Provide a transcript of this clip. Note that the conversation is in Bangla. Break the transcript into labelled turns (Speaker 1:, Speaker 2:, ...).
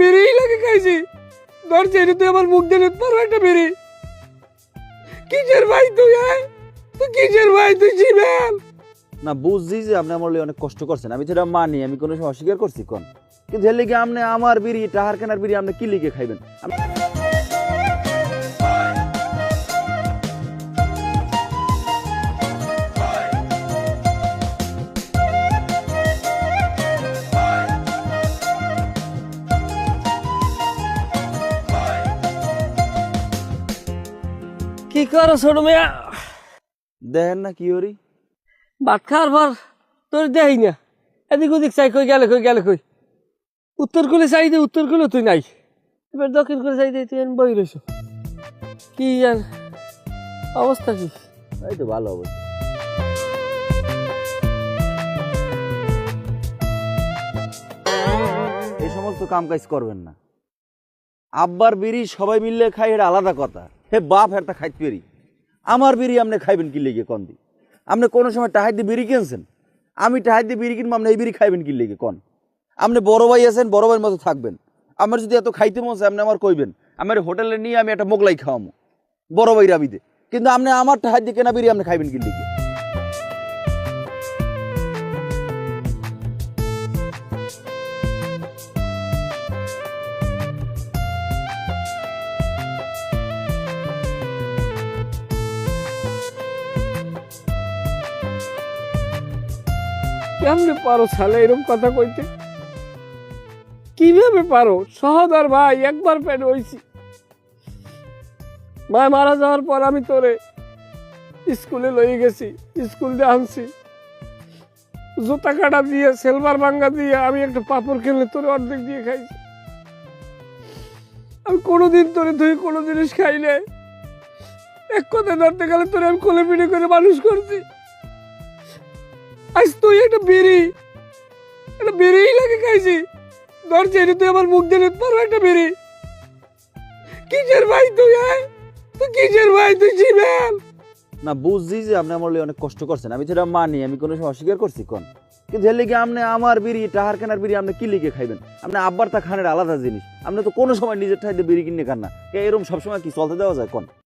Speaker 1: বেরিয়েই লাগে খাইছি। ধর যেটা তুই আমার মুখ দিয়ে পারো একটা বেরি। কিসের ভাই তুই? তুই কিসের ভাই? তুই ছিলেন
Speaker 2: না বুঝছি যে আপনি আমার অনেক কষ্ট করছেন, আমি তো এটা মানি, আমি কোনো সময় অস্বীকার করছি কোন, কিন্তু এর লিগে আপনি আমার বিড়ি টাহার কেনার বিড়ি আপনি কি লিগে খাইবেন?
Speaker 1: কি করো ছোট মেয়া?
Speaker 2: দেখেন না কি ওরি
Speaker 1: ভাত খাওয়ার পর তোর দেই না, এদিক ওদিক চাই, কই গেলে কই। উত্তর কোলে চাই দে, উত্তর কোলে তুই নাই। এবার দক্ষিণ কোলে চাই দে, তুই বই রইছ। কি আর অবস্থা? কি
Speaker 2: এই তো ভালো অবস্থা। এই সমস্ত কাম কাজ করবেন না। আব্বার বিড়ি সবাই মিললে খাই, এটা আলাদা কথা। হে বাপ হেরটা খাইতে পারি, আমার বিড়ি আপনি খাইবেন কি লেগে কন দি? আপনি কোনো সময় টাহাই দিয়ে বিড়ি কিনছেন? আমি টাহাই দিয়ে বিড়ি কিনবো, আপনি এই বিড়ি খাইবেন কি লেগে কন? আপনি বড় ভাই আছেন, বড় ভাইয়ের মতো থাকবেন। আমার যদি এত খাইতে মন চায় আপনি আমার কইবেন, আমার হোটেলে নিয়ে আমি একটা মোগলাই খাওয়ামো বড় ভাই রাবিদে। কিন্তু আপনি আমার টাহাই দিয়ে কেনা বিড়ি আপনি খাইবেন কি লেগে?
Speaker 1: কেমনে পারো শালা এরকম কথা কইতে? কিভাবে পারো? সহদর ভাই, একবার পেট হইছি। মা মারা যাওয়ার পর আমি তোরে স্কুলে লয়ে গেছি, স্কুল দিয়ে আনছি, জুতা কাটা দিয়ে সেলভার ভাঙ্গা দিয়ে আমি একটা পাপড় খেলে তোরে অর্ধেক দিয়ে খাইছি। আমি কোনোদিন তোরে ধুই কোনো জিনিস খাই নাই। এক কথা ধরতে গেলে তোরে আমি কোলে পিঠে করে মানুষ করছি। আজ তুই একটা বেরিয়েই লাগে খাইছি। ধর যেটা তুই আমার মুখ দিয়ে পারো একটা বেরি। কিসের ভাই তুই? তুই কিসের ভাই? তুই ছিলেন
Speaker 2: না বুঝছি যে আপনি আমার অনেক কষ্ট করছেন, আমি তো এটা মানি, আমি কোনো সময় অস্বীকার করছি কোন, কিন্তু এর লিগে আপনি আমার বিড়ি টাহার কেনার বিড়ি আপনি কি লিগে খাইবেন? আপনি আব্বার তা খানের আলাদা জিনিস, আপনি তো কোনো সময় নিজের ঠাইতে বিড়ি কিনে খান না। এরকম সবসময় কি চলতে দেওয়া যায় কোন?